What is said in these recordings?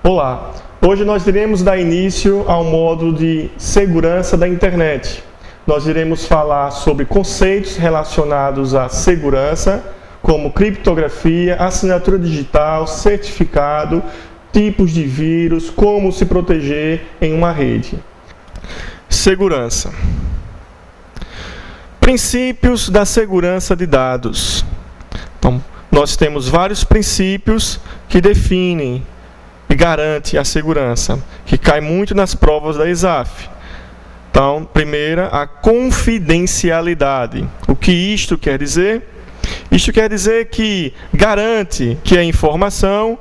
Olá, hoje nós iremos dar início ao módulo de segurança da internet. Nós iremos falar sobre conceitos relacionados à segurança, como criptografia, assinatura digital, certificado, tipos de vírus, como se proteger em uma rede. Segurança. Princípios da segurança de dados. Então, nós temos vários princípios que definem e garantem a segurança, que cai muito nas provas da ESAF. Então, primeira, a confidencialidade. O que isto quer dizer? Isto quer dizer que garante que a informação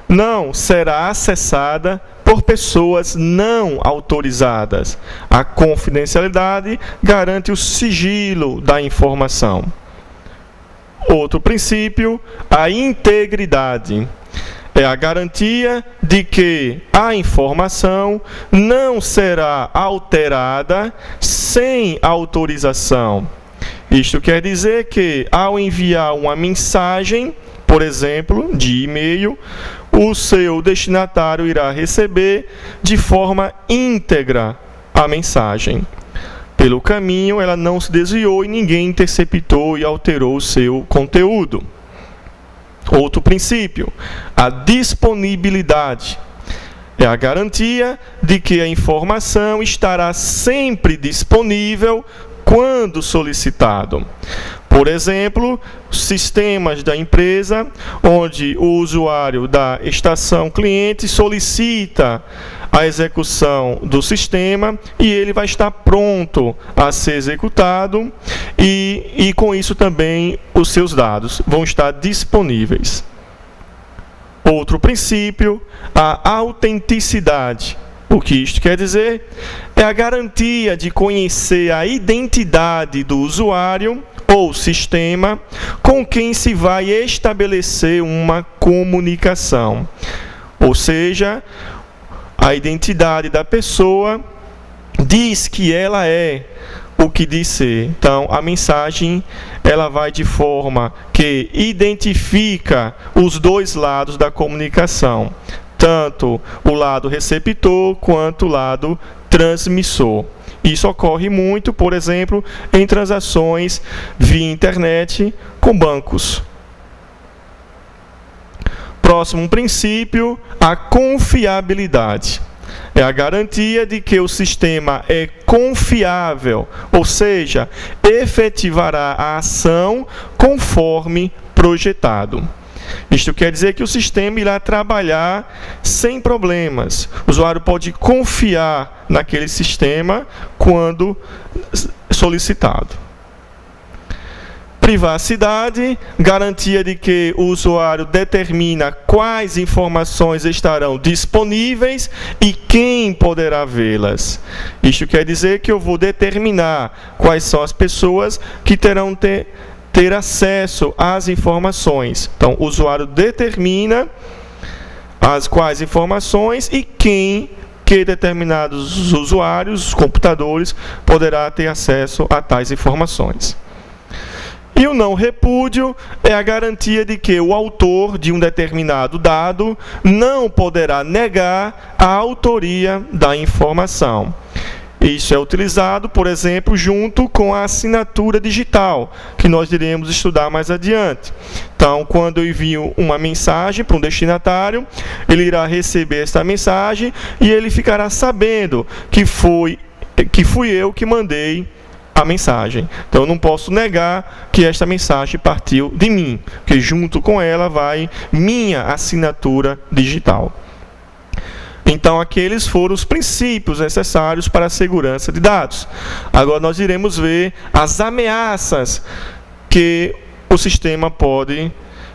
não será acessada por pessoas não autorizadas. A confidencialidade garante o sigilo da informação. Outro princípio, a integridade. É a garantia de que a informação não será alterada sem autorização. Isto quer dizer que, ao enviar uma mensagem, por exemplo, de e-mail, o seu destinatário irá receber de forma íntegra a mensagem. Pelo caminho, ela não se desviou e ninguém interceptou e alterou o seu conteúdo. Outro princípio, a disponibilidade. É a garantia de que a informação estará sempre disponível quando solicitado. Por exemplo, sistemas da empresa, onde o usuário da estação cliente solicita a execução do sistema e ele vai estar pronto a ser executado e com isso também os seus dados vão estar disponíveis. Outro princípio, a autenticidade. O que isto quer dizer? É a garantia de conhecer a identidade do usuário ou sistema com quem se vai estabelecer uma comunicação. Ou seja, a identidade da pessoa diz que ela é o que diz ser. Então, a mensagem ela vai de forma que identifica os dois lados da comunicação, tanto o lado receptor quanto o lado transmissor. Isso ocorre muito, por exemplo, em transações via internet com bancos. Próximo princípio, a confiabilidade. É a garantia de que o sistema é confiável, ou seja, efetivará a ação conforme projetado. Isto quer dizer que o sistema irá trabalhar sem problemas. O usuário pode confiar naquele sistema quando solicitado. Privacidade, garantia de que o usuário determina quais informações estarão disponíveis e quem poderá vê-las. Isto quer dizer que eu vou determinar quais são as pessoas que terão ter acesso às informações. Então, o usuário determina quais informações e que determinados usuários, computadores, poderá ter acesso a tais informações. E o não repúdio é a garantia de que o autor de um determinado dado não poderá negar a autoria da informação. Isso é utilizado, por exemplo, junto com a assinatura digital, que nós iremos estudar mais adiante. Então, quando eu envio uma mensagem para um destinatário, ele irá receber esta mensagem e ele ficará sabendo que fui eu que mandei a mensagem. Então, eu não posso negar que esta mensagem partiu de mim, porque junto com ela vai minha assinatura digital. Então, aqueles foram os princípios necessários para a segurança de dados. Agora, nós iremos ver as ameaças que o sistema pode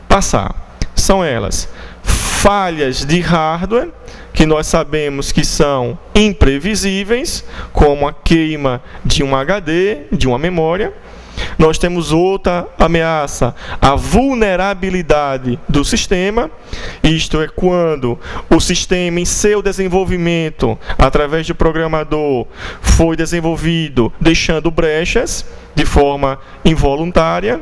passar. São elas: falhas de hardware, que nós sabemos que são imprevisíveis, como a queima de um HD, de uma memória. Nós temos outra ameaça, a vulnerabilidade do sistema. Isto é quando o sistema, em seu desenvolvimento, através do programador, foi desenvolvido deixando brechas de forma involuntária.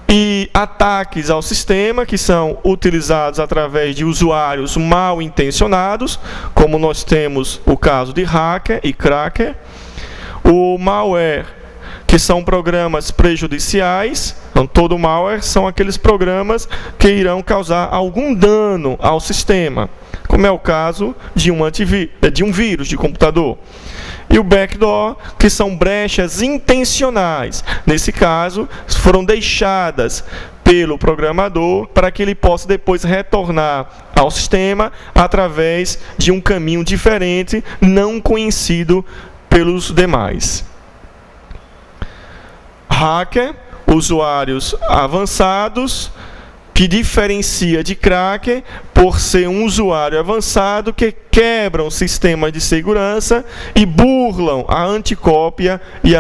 e ataques ao sistema, que são utilizados através de usuários mal intencionados, como nós temos o caso de hacker e cracker. O malware, que são programas prejudiciais. Então, todo malware são aqueles programas que irão causar algum dano ao sistema, como é o caso de um vírus de computador. E o backdoor, que são brechas intencionais. Nesse caso, foram deixadas pelo programador para que ele possa depois retornar ao sistema através de um caminho diferente, não conhecido pelos demais. Hacker, usuários avançados, que diferencia de cracker por ser um usuário avançado que quebram sistemas de segurança e burlam a anticópia e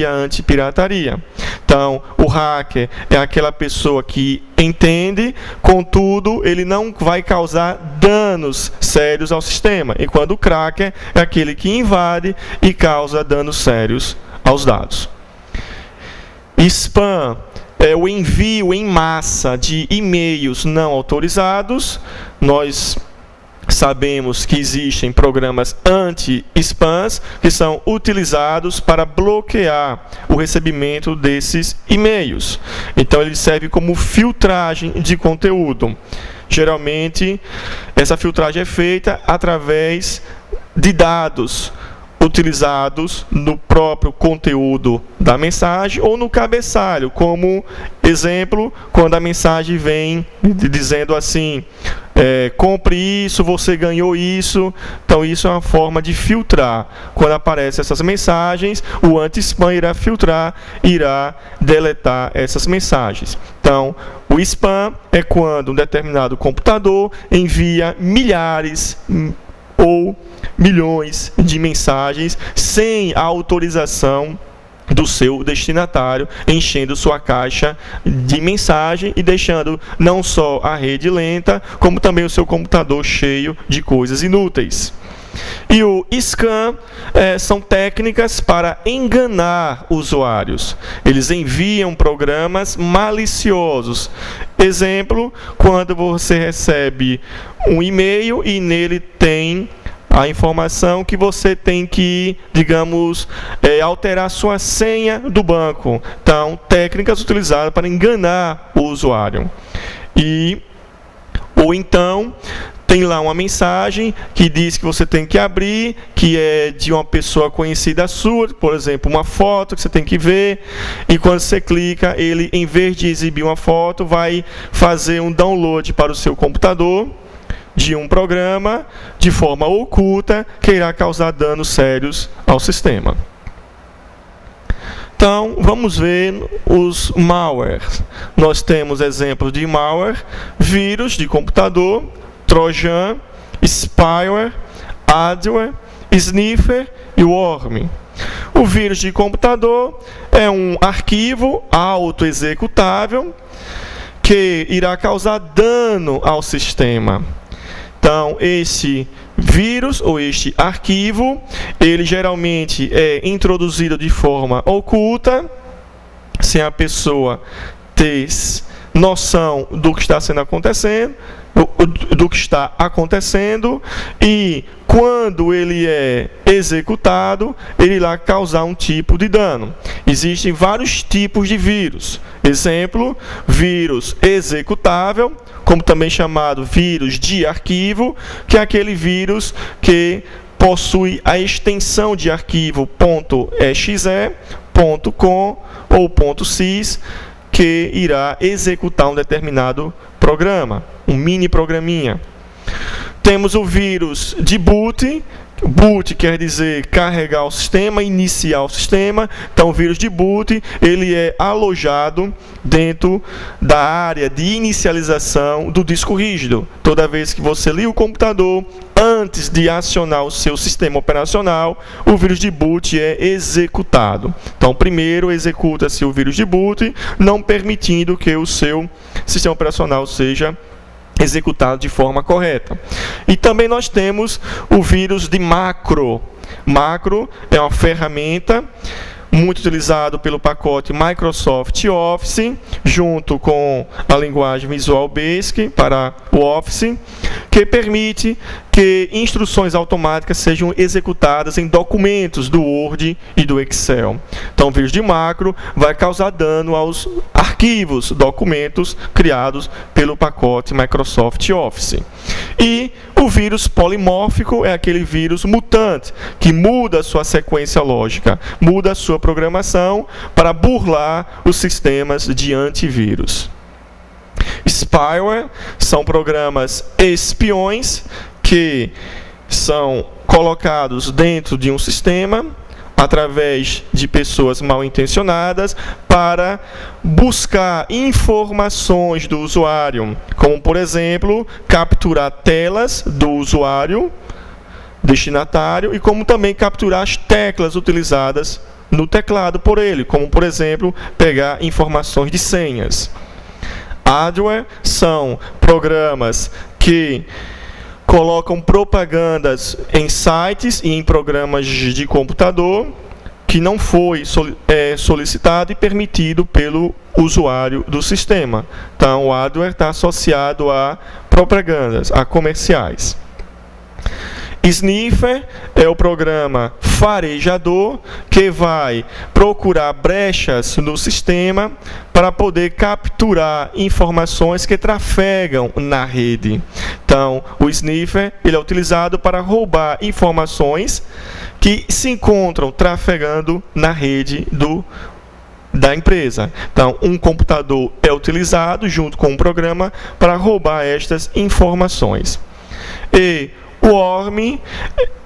a antipirataria. Então, o hacker é aquela pessoa que entende, contudo, ele não vai causar danos sérios ao sistema, enquanto o cracker é aquele que invade e causa danos sérios aos dados. Spam é o envio em massa de e-mails não autorizados. Nós sabemos que existem programas anti-spams que são utilizados para bloquear o recebimento desses e-mails. Então, ele serve como filtragem de conteúdo. Geralmente, essa filtragem é feita através de dados utilizados no próprio conteúdo da mensagem ou no cabeçalho, como exemplo, quando a mensagem vem dizendo assim, compre isso, você ganhou isso. Então, isso é uma forma de filtrar. Quando aparecem essas mensagens, o anti-spam irá filtrar, irá deletar essas mensagens. Então, o spam é quando um determinado computador envia milhares ou milhões de mensagens sem a autorização do seu destinatário, enchendo sua caixa de mensagem e deixando não só a rede lenta, como também o seu computador cheio de coisas inúteis. E o scam são técnicas para enganar usuários. Eles enviam programas maliciosos. Exemplo, quando você recebe um e-mail e nele tem a informação que você tem que, digamos, alterar sua senha do banco. Então, técnicas utilizadas para enganar o usuário. Ou então, tem lá uma mensagem que diz que você tem que abrir, que é de uma pessoa conhecida sua, por exemplo, uma foto que você tem que ver, e quando você clica, ele, em vez de exibir uma foto, vai fazer um download para o seu computador de um programa de forma oculta que irá causar danos sérios ao sistema. Então, vamos ver os malwares. Nós temos exemplos de malware: vírus de computador, trojan, spyware, adware, sniffer e worm. O vírus de computador é um arquivo autoexecutável que irá causar dano ao sistema. Então, este vírus ou este arquivo, ele geralmente é introduzido de forma oculta, sem a pessoa ter noção do que está acontecendo, e quando ele é executado, ele irá causar um tipo de dano. Existem vários tipos de vírus. Exemplo, vírus executável, como também chamado vírus de arquivo, que é aquele vírus que possui a extensão de arquivo .exe, .com ou .sys, que irá executar um determinado programa, um mini programinha. Temos o vírus de boot. Boot quer dizer carregar o sistema, iniciar o sistema. Então, o vírus de boot, ele é alojado dentro da área de inicialização do disco rígido. Toda vez que você liga o computador, antes de acionar o seu sistema operacional, o vírus de boot é executado. Então, primeiro executa-se o vírus de boot, não permitindo que o seu sistema operacional seja executado de forma correta. E também nós temos o vírus de macro. Macro é uma ferramenta muito utilizado pelo pacote Microsoft Office, junto com a linguagem Visual Basic para o Office, que permite que instruções automáticas sejam executadas em documentos do Word e do Excel. Então, o vírus de macro vai causar dano aos arquivos, documentos criados pelo pacote Microsoft Office. E o vírus polimórfico é aquele vírus mutante, que muda a sua sequência lógica, muda a sua programação para burlar os sistemas de antivírus. Spyware são programas espiões que são colocados dentro de um sistema através de pessoas mal intencionadas para buscar informações do usuário, como, por exemplo, capturar telas do usuário destinatário e como também capturar as teclas utilizadas no teclado por ele, como, por exemplo, pegar informações de senhas. Adware são programas que colocam propagandas em sites e em programas de computador que não foi solicitado e permitido pelo usuário do sistema. Então, o adware está associado a propagandas, a comerciais. Sniffer é o programa farejador que vai procurar brechas no sistema para poder capturar informações que trafegam na rede. Então, o sniffer ele é utilizado para roubar informações que se encontram trafegando na rede da empresa. Então, um computador é utilizado junto com um programa para roubar estas informações. E o worm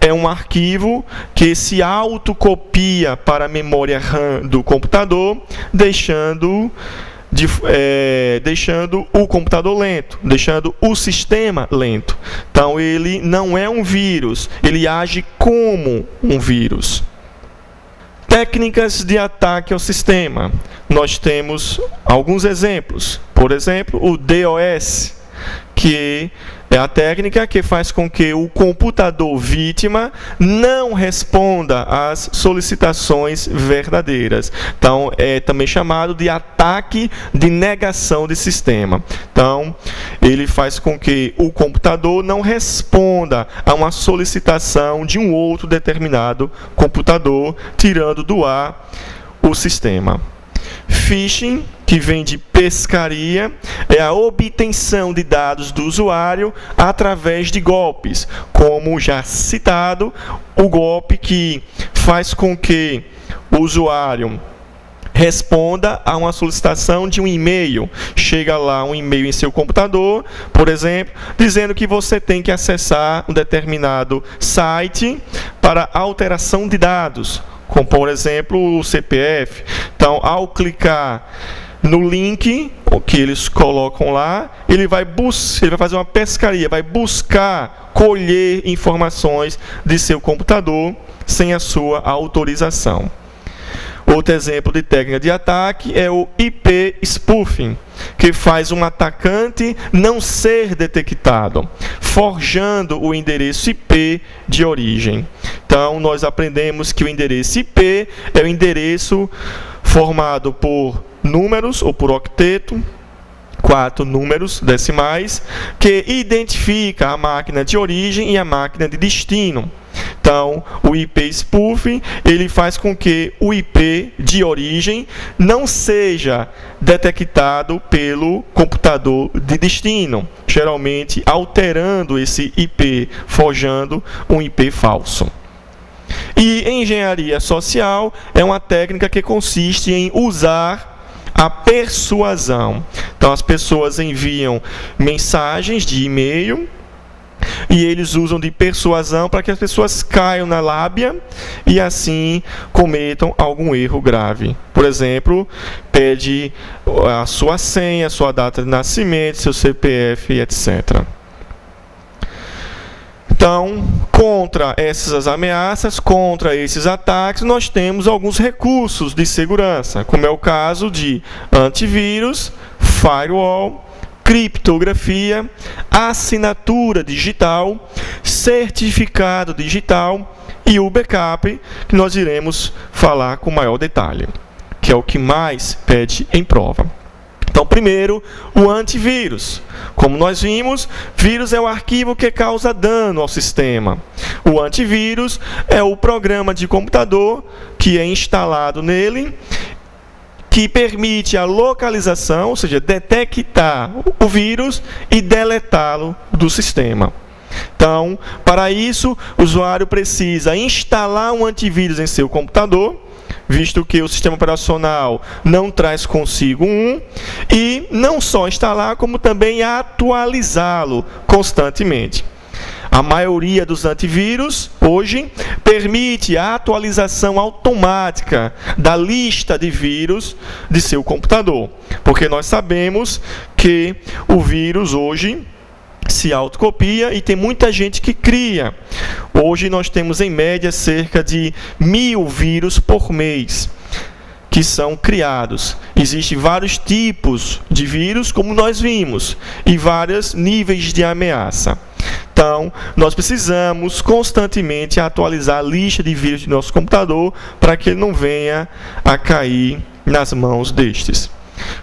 é um arquivo que se autocopia para a memória RAM do computador, deixando o computador lento, deixando o sistema lento. Então, ele não é um vírus, ele age como um vírus. Técnicas de ataque ao sistema. Nós temos alguns exemplos. Por exemplo, o DOS, que é a técnica que faz com que o computador vítima não responda às solicitações verdadeiras. Então, é também chamado de ataque de negação de sistema. Então, ele faz com que o computador não responda a uma solicitação de um outro determinado computador, tirando do ar o sistema. Phishing, que vem de pescaria, é a obtenção de dados do usuário através de golpes, como já citado, o golpe que faz com que o usuário responda a uma solicitação de um e-mail. Chega lá um e-mail em seu computador, por exemplo, dizendo que você tem que acessar um determinado site para alteração de dados, como, por exemplo, o CPF. Então, ao clicar no link que eles colocam lá, ele vai fazer uma pescaria, vai buscar colher informações de seu computador sem a sua autorização. Outro exemplo de técnica de ataque é o IP spoofing, que faz um atacante não ser detectado, forjando o endereço IP de origem. Então, nós aprendemos que o endereço IP é o endereço formado por números ou por octeto, 4 números decimais, que identifica a máquina de origem e a máquina de destino. Então, o IP spoofing, ele faz com que o IP de origem não seja detectado pelo computador de destino, geralmente alterando esse IP, forjando um IP falso. E engenharia social é uma técnica que consiste em usar a persuasão. Então, as pessoas enviam mensagens de e-mail e eles usam de persuasão para que as pessoas caiam na lábia e assim cometam algum erro grave. Por exemplo, pede a sua senha, a sua data de nascimento, seu CPF, etc. Então, contra essas ameaças, contra esses ataques, nós temos alguns recursos de segurança, como é o caso de antivírus, firewall, criptografia, assinatura digital, certificado digital e o backup, que nós iremos falar com maior detalhe, que é o que mais pede em prova. Então, primeiro, o antivírus. Como nós vimos, vírus é o arquivo que causa dano ao sistema. O antivírus é o programa de computador que é instalado nele, que permite a localização, ou seja, detectar o vírus e deletá-lo do sistema. Então, para isso, o usuário precisa instalar um antivírus em seu computador, visto que o sistema operacional não traz consigo um, e não só instalar, como também atualizá-lo constantemente. A maioria dos antivírus, hoje, permite a atualização automática da lista de vírus de seu computador, porque nós sabemos que o vírus hoje se autocopia e tem muita gente que cria. Hoje nós temos em média cerca de 1000 vírus por mês que são criados. Existem vários tipos de vírus, como nós vimos, e vários níveis de ameaça. Então, nós precisamos constantemente atualizar a lista de vírus do nosso computador para que ele não venha a cair nas mãos destes.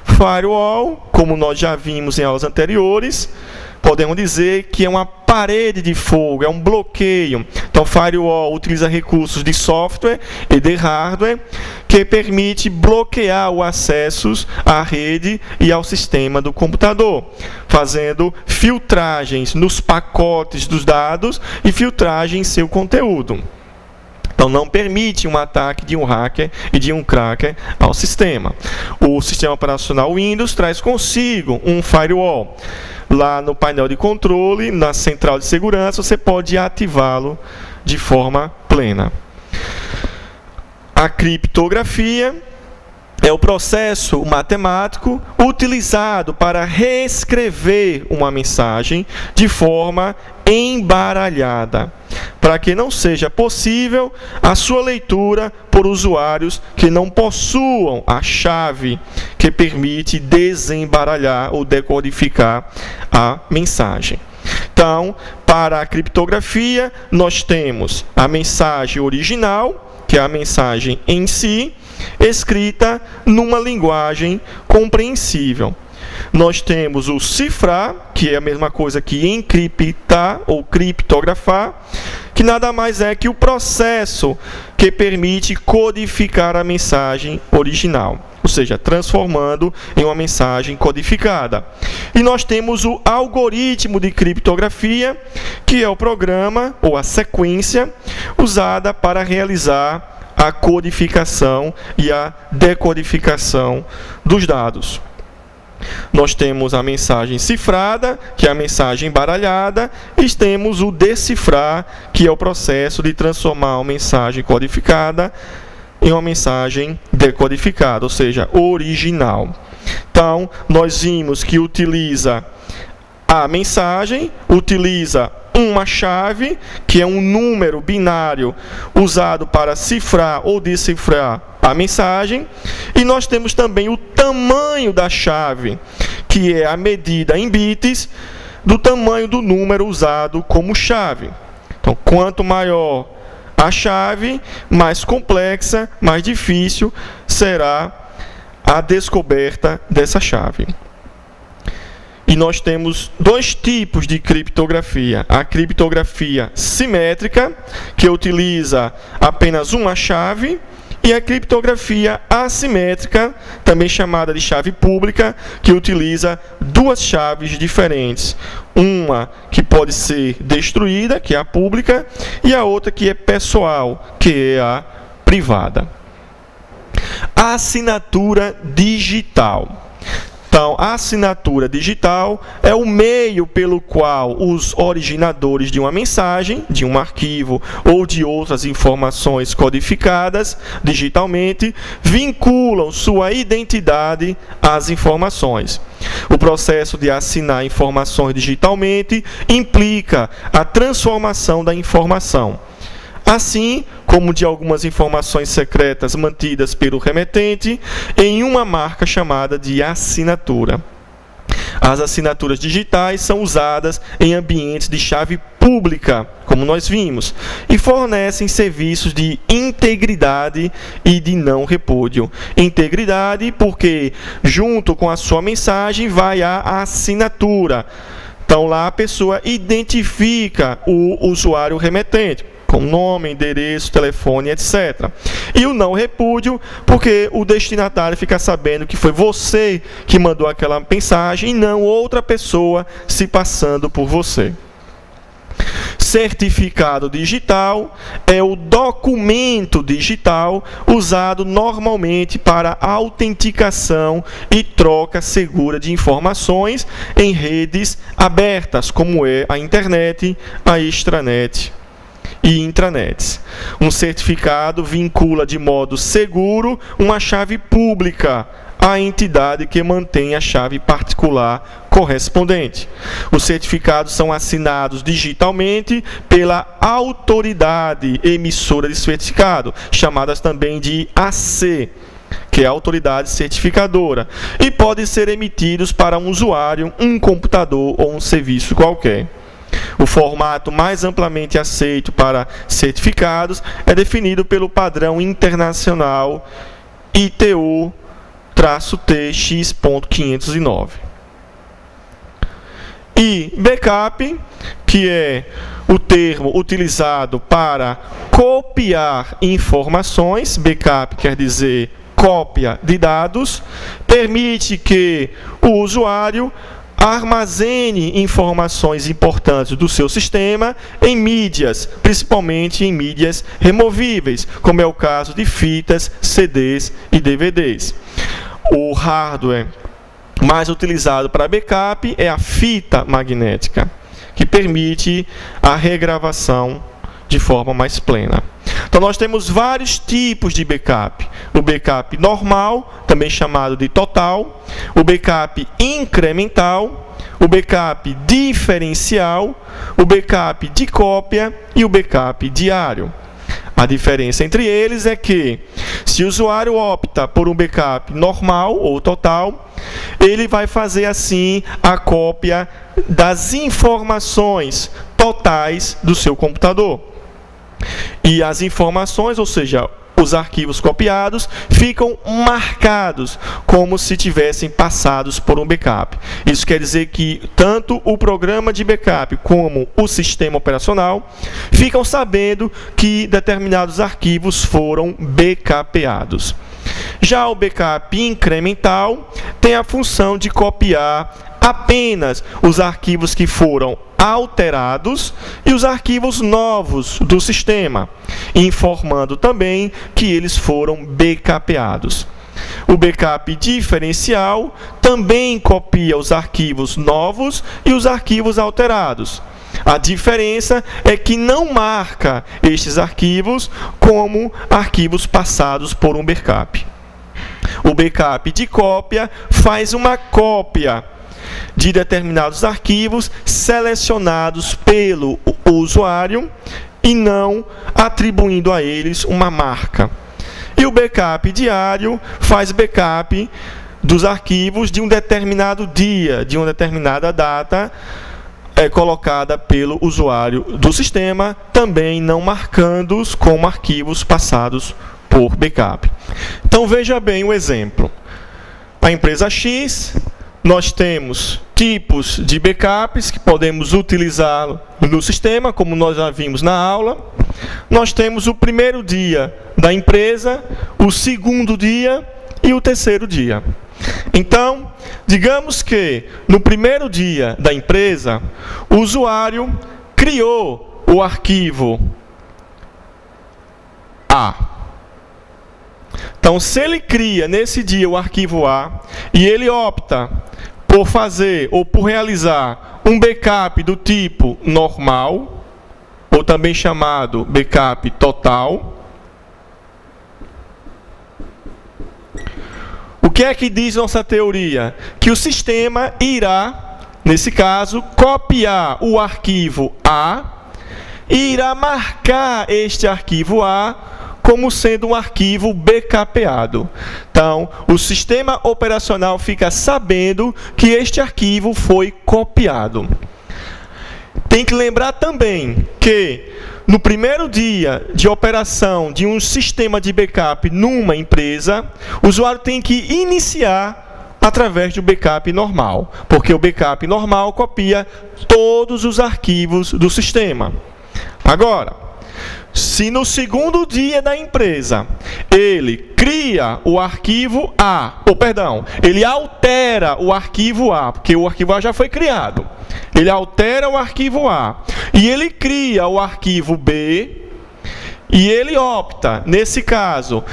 Firewall, como nós já vimos em aulas anteriores, podemos dizer que é uma parede de fogo, é um bloqueio. Então, firewall utiliza recursos de software e de hardware que permite bloquear o acesso à rede e ao sistema do computador, fazendo filtragens nos pacotes dos dados e filtragem em seu conteúdo. Então, não permite um ataque de um hacker e de um cracker ao sistema. O sistema operacional Windows traz consigo um firewall. Lá no painel de controle, na central de segurança, você pode ativá-lo de forma plena. A criptografia é o processo matemático utilizado para reescrever uma mensagem de forma embaralhada, para que não seja possível a sua leitura por usuários que não possuam a chave que permite desembaralhar ou decodificar a mensagem. Então, para a criptografia, nós temos a mensagem original, que é a mensagem em si, escrita numa linguagem compreensível. Nós temos o cifrar, que é a mesma coisa que encriptar ou criptografar, que nada mais é que o processo que permite codificar a mensagem original, ou seja, transformando em uma mensagem codificada. E nós temos o algoritmo de criptografia, que é o programa ou a sequência usada para realizar a codificação e a decodificação dos dados. Nós temos a mensagem cifrada, que é a mensagem embaralhada, e temos o decifrar, que é o processo de transformar uma mensagem codificada em uma mensagem decodificada, ou seja, original. Então, nós vimos que utiliza a mensagem, utiliza uma chave, que é um número binário usado para cifrar ou decifrar a mensagem, e nós temos também o tamanho da chave, que é a medida em bits do tamanho do número usado como chave. Então, quanto maior a chave, mais complexa, mais difícil será a descoberta dessa chave. E nós temos dois tipos de criptografia. A criptografia simétrica, que utiliza apenas uma chave, e a criptografia assimétrica, também chamada de chave pública, que utiliza duas chaves diferentes. Uma que pode ser destruída, que é a pública, e a outra que é pessoal, que é a privada. A assinatura digital. Então, a assinatura digital é o meio pelo qual os originadores de uma mensagem, de um arquivo ou de outras informações codificadas digitalmente, vinculam sua identidade às informações. O processo de assinar informações digitalmente implica a transformação da informação, assim como de algumas informações secretas mantidas pelo remetente, em uma marca chamada de assinatura. As assinaturas digitais são usadas em ambientes de chave pública, como nós vimos, e fornecem serviços de integridade e de não repúdio. Integridade porque, junto com a sua mensagem, vai a assinatura. Então, lá a pessoa identifica o usuário remetente, com nome, endereço, telefone, etc. E o não repúdio, porque o destinatário fica sabendo que foi você que mandou aquela mensagem e não outra pessoa se passando por você. Certificado digital é o documento digital usado normalmente para autenticação e troca segura de informações em redes abertas, como é a internet, a extranet e intranets. Um certificado vincula de modo seguro uma chave pública à entidade que mantém a chave particular correspondente. Os certificados são assinados digitalmente pela autoridade emissora de certificado, chamadas também de AC, que é a autoridade certificadora, e podem ser emitidos para um usuário, um computador ou um serviço qualquer. O formato mais amplamente aceito para certificados é definido pelo padrão internacional ITU-TX.509. E backup, que é o termo utilizado para copiar informações, backup quer dizer cópia de dados, permite que o usuário armazene informações importantes do seu sistema em mídias, principalmente em mídias removíveis, como é o caso de fitas, CDs e DVDs. O hardware mais utilizado para backup é a fita magnética, que permite a regravação de forma mais plena. Então, nós temos vários tipos de backup. O backup normal, também chamado de total, o backup incremental, o backup diferencial, o backup de cópia e o backup diário. A diferença entre eles é que, se o usuário opta por um backup normal ou total, ele vai fazer assim a cópia das informações totais do seu computador. E as informações, ou seja, os arquivos copiados, ficam marcados como se tivessem passados por um backup. Isso quer dizer que tanto o programa de backup como o sistema operacional ficam sabendo que determinados arquivos foram backupeados. Já o backup incremental tem a função de copiar apenas os arquivos que foram alterados e os arquivos novos do sistema, informando também que eles foram backupeados. O backup diferencial também copia os arquivos novos e os arquivos alterados. A diferença é que não marca estes arquivos como arquivos passados por um backup. O backup de cópia faz uma cópia de determinados arquivos selecionados pelo usuário e não atribuindo a eles uma marca. E o backup diário faz backup dos arquivos de um determinado dia, de uma determinada data, colocada pelo usuário do sistema, também não marcando-os como arquivos passados por backup. Então, veja bem o exemplo. A empresa X, nós temos tipos de backups que podemos utilizar no sistema, como nós já vimos na aula. Nós temos o primeiro dia da empresa, o segundo dia e o terceiro dia. Então, digamos que no primeiro dia da empresa, o usuário criou o arquivo A. Então, se ele cria nesse dia o arquivo A e ele opta por fazer ou por realizar um backup do tipo normal, ou também chamado backup total, o que é que diz nossa teoria? Que o sistema irá, nesse caso, copiar o arquivo A e irá marcar este arquivo A como sendo um arquivo backupeado. Então, o sistema operacional fica sabendo que este arquivo foi copiado. tem que lembrar também que no primeiro dia de operação de um sistema de backup numa empresa, o usuário tem que iniciar através do backup normal, porque o backup normal copia todos os arquivos do sistema. Agora, se no segundo dia da empresa ele cria o arquivo A, ele altera o arquivo A, porque o arquivo A já foi criado. Ele altera o arquivo A e ele cria o arquivo B e ele opta, nesse caso,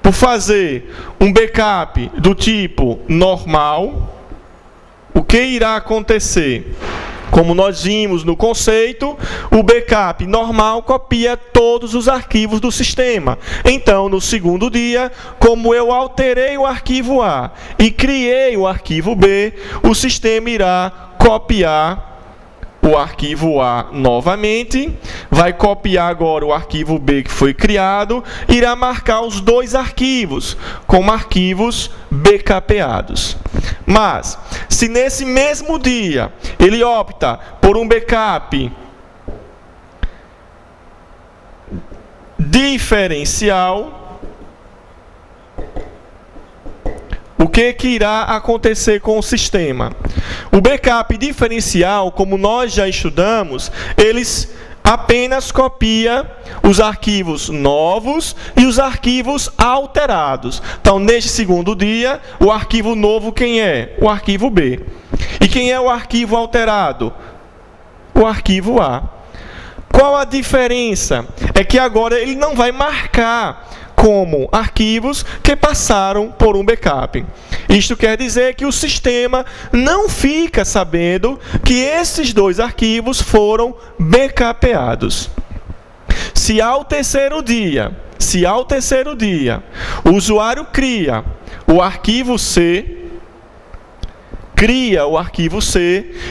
por fazer um backup do tipo normal. O que irá acontecer? Como nós vimos no conceito, o backup normal copia todos os arquivos do sistema. Então, no segundo dia, como eu alterei o arquivo A e criei o arquivo B, o sistema irá copiar o arquivo A novamente, vai copiar agora o arquivo B que foi criado, irá marcar os dois arquivos como arquivos backupeados. Mas, se nesse mesmo dia ele opta por um backup diferencial, o que irá acontecer com o sistema? O backup diferencial, como nós já estudamos, eles apenas copia os arquivos novos e os arquivos alterados. Então, neste segundo dia, o arquivo novo quem é? O arquivo B. E quem é o arquivo alterado? O arquivo A. Qual a diferença? É que agora ele não vai marcar como arquivos que passaram por um backup. Isto quer dizer que o sistema não fica sabendo que esses dois arquivos foram backupeados. Se ao terceiro dia, o usuário cria o arquivo C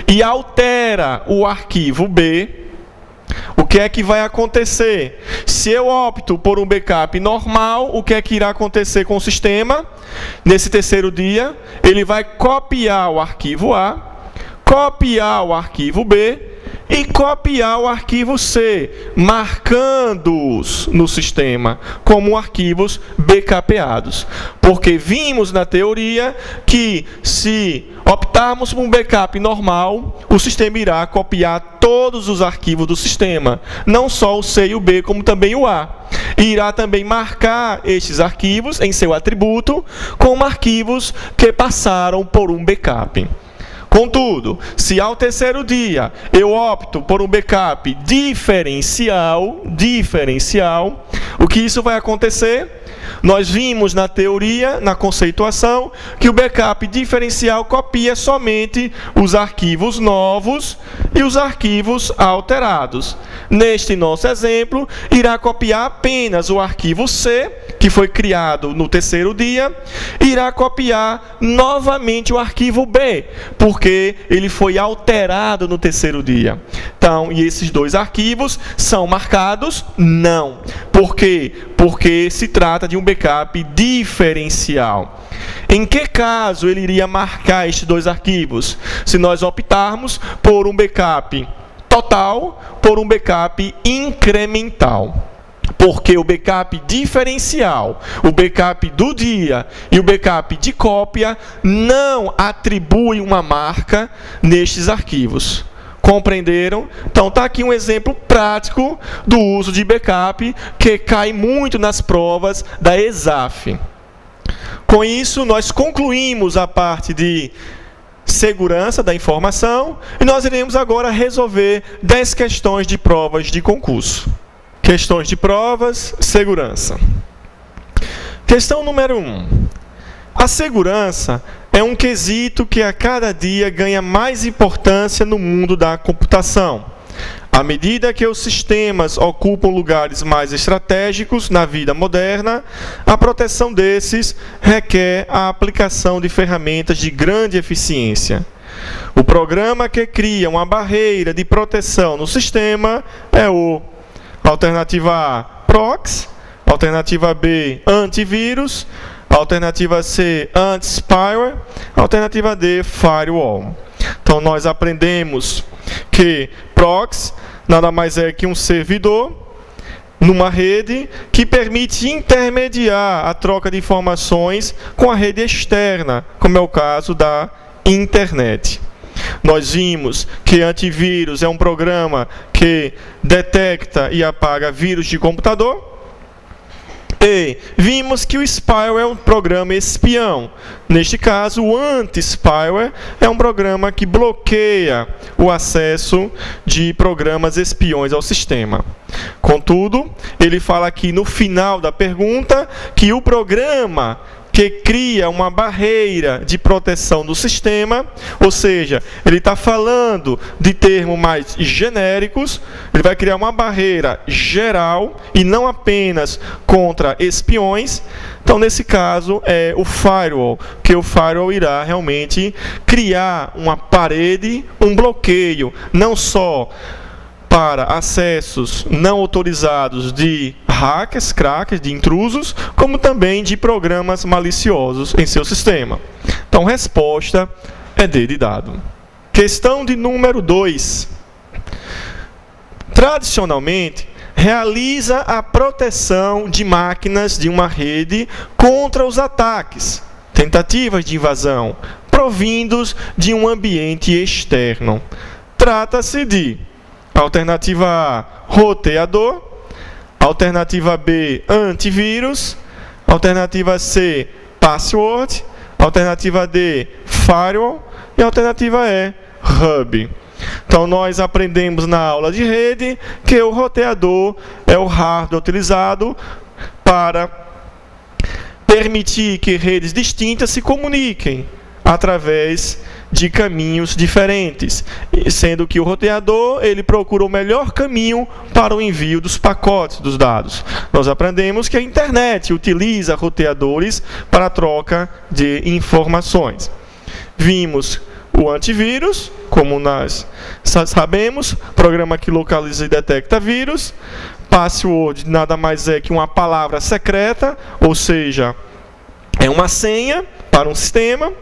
e altera o arquivo B, o que é que vai acontecer? Se eu opto por um backup normal, o que é que irá acontecer com o sistema? Nesse terceiro dia, ele vai copiar o arquivo A, copiar o arquivo B e copiar o arquivo C, marcando-os no sistema como arquivos backupeados. Porque vimos na teoria que se optarmos por um backup normal, o sistema irá copiar todos os arquivos do sistema, não só o C e o B, como também o A. E irá também marcar estes arquivos em seu atributo como arquivos que passaram por um backup. Contudo, se ao terceiro dia eu opto por um backup diferencial, o que isso vai acontecer? Nós vimos na teoria, na conceituação, que o backup diferencial copia somente os arquivos novos e os arquivos alterados. Neste nosso exemplo, irá copiar apenas o arquivo C, que foi criado no terceiro dia, e irá copiar novamente o arquivo B, porque ele foi alterado no terceiro dia. Então, e esses dois arquivos são marcados? Não. Por quê? Porque se trata de um backup diferencial. Em que caso ele iria marcar estes dois arquivos? Se nós optarmos por um backup total, por um backup incremental. Porque o backup diferencial, o backup do dia e o backup de cópia não atribuem uma marca nestes arquivos. Compreenderam? Então, está aqui um exemplo prático do uso de backup que cai muito nas provas da ESAF. Com isso, nós concluímos a parte de segurança da informação e nós iremos agora resolver 10 questões de provas de concurso. Questões de provas, segurança. Questão número 1. A segurança é um quesito que a cada dia ganha mais importância no mundo da computação. À medida que os sistemas ocupam lugares mais estratégicos na vida moderna, a proteção desses requer a aplicação de ferramentas de grande eficiência. O programa que cria uma barreira de proteção no sistema é o alternativa A, proxy, alternativa B, antivírus, alternativa C, anti-spyware, alternativa D, firewall. Então, nós aprendemos que proxy nada mais é que um servidor numa rede que permite intermediar a troca de informações com a rede externa, como é o caso da internet. Nós vimos que antivírus é um programa que detecta e apaga vírus de computador. E vimos que o spyware é um programa espião. Neste caso, o anti-spyware é um programa que bloqueia o acesso de programas espiões ao sistema. Contudo, ele fala aqui no final da pergunta que o programa que cria uma barreira de proteção do sistema, ou seja, ele está falando de termos mais genéricos, ele vai criar uma barreira geral e não apenas contra espiões. Então, nesse caso, é o firewall, que o firewall irá realmente criar uma parede, um bloqueio, não só para acessos não autorizados de hackers, crackers, de intrusos, como também de programas maliciosos em seu sistema. Então, resposta é D de dado. Questão de número 2. Tradicionalmente, realiza a proteção de máquinas de uma rede contra os ataques, tentativas de invasão, provindos de um ambiente externo. Trata-se de alternativa A, roteador. Alternativa B, antivírus. Alternativa C, password. Alternativa D, firewall. E alternativa E, hub. Então, nós aprendemos na aula de rede que o roteador é o hardware utilizado para permitir que redes distintas se comuniquem através de caminhos diferentes, sendo que o roteador ele procura o melhor caminho para o envio dos pacotes dos dados. Nós aprendemos que a internet utiliza roteadores para a troca de informações. Vimos o antivírus, como nós sabemos, programa que localiza e detecta vírus. Password nada mais é que uma palavra secreta, ou seja, é uma senha para um sistema.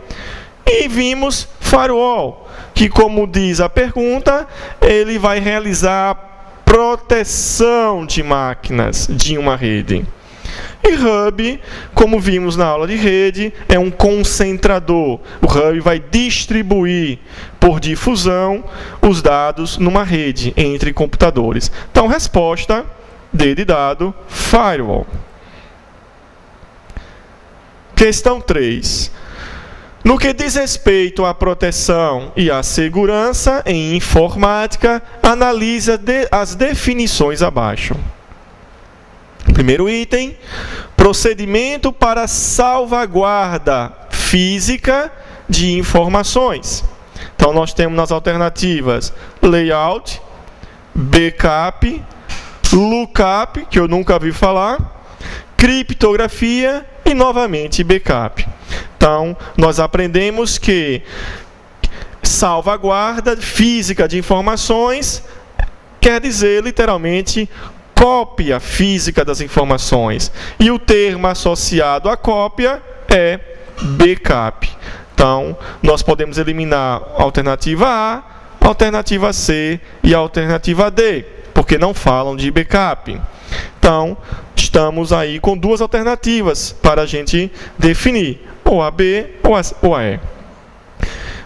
E vimos firewall, que, como diz a pergunta, ele vai realizar proteção de máquinas de uma rede. E hub, como vimos na aula de rede, é um concentrador. O hub vai distribuir por difusão os dados numa rede entre computadores. Então, resposta D de dado, firewall. Questão 3. No que diz respeito à proteção e à segurança em informática, analisa as definições abaixo. Primeiro item, procedimento para salvaguarda física de informações. Então, nós temos nas alternativas layout, backup, lookup, que eu nunca vi falar, criptografia e, novamente, backup. Então, nós aprendemos que salvaguarda física de informações quer dizer, literalmente, cópia física das informações. E o termo associado à cópia é backup. Então, nós podemos eliminar a alternativa A, a alternativa C e a alternativa D, porque não falam de backup. Então, estamos aí com duas alternativas para a gente definir, ou a B ou a E.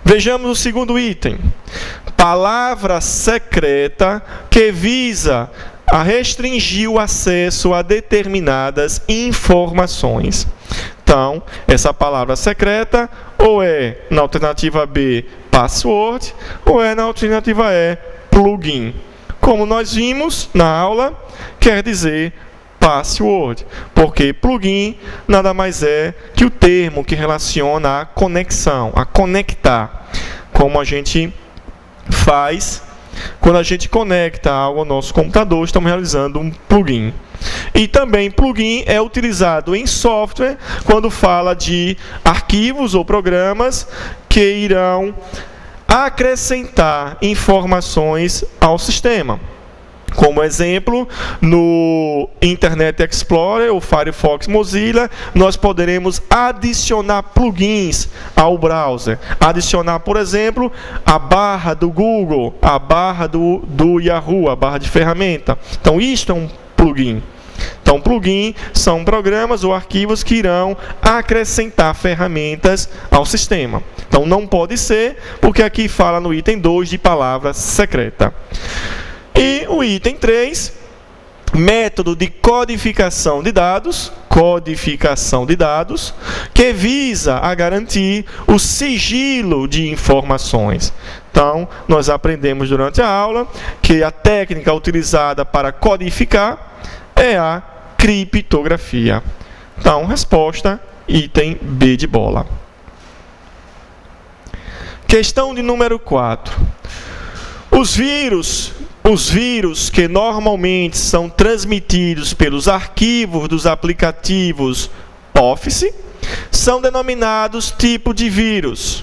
Vejamos o segundo item. Palavra secreta que visa a restringir o acesso a determinadas informações. Então, essa palavra secreta ou é na alternativa B, password, ou é na alternativa E, plugin. Como nós vimos na aula, quer dizer password, porque plugin nada mais é que o termo que relaciona a conexão, a conectar, como a gente faz quando a gente conecta algo ao nosso computador, estamos realizando um plugin. E também plugin é utilizado em software quando fala de arquivos ou programas que irão acrescentar informações ao sistema. Como exemplo, no Internet Explorer, o Firefox Mozilla, nós poderemos adicionar plugins ao browser. Adicionar, por exemplo, a barra do Google, a barra do Yahoo, a barra de ferramenta. Então, isto é um plugin. Então, plugin são programas ou arquivos que irão acrescentar ferramentas ao sistema. Então, não pode ser, porque aqui fala no item 2 de palavra secreta. E o item 3, método de codificação de dados, que visa a garantir o sigilo de informações. Então, nós aprendemos durante a aula que a técnica utilizada para codificar é a criptografia. Então, resposta, item B de bola. Questão de número 4. Os vírus que normalmente são transmitidos pelos arquivos dos aplicativos Office são denominados tipo de vírus.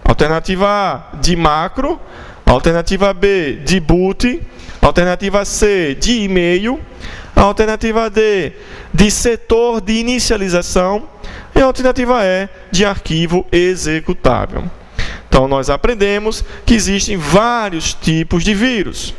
Alternativa A, de macro. Alternativa B, de boot. Alternativa C, de e-mail. Alternativa D, de setor de inicialização. E a alternativa E, de arquivo executável. Então, nós aprendemos que existem vários tipos de vírus.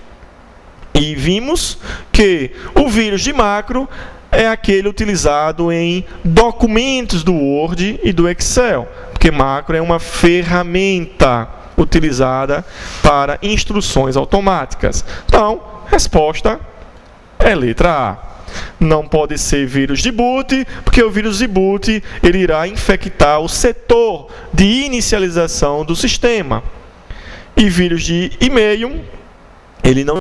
E vimos que o vírus de macro é aquele utilizado em documentos do Word e do Excel, porque macro é uma ferramenta utilizada para instruções automáticas. Então, resposta é letra A. Não pode ser vírus de boot, porque o vírus de boot ele irá infectar o setor de inicialização do sistema. E vírus de e-mail, ele não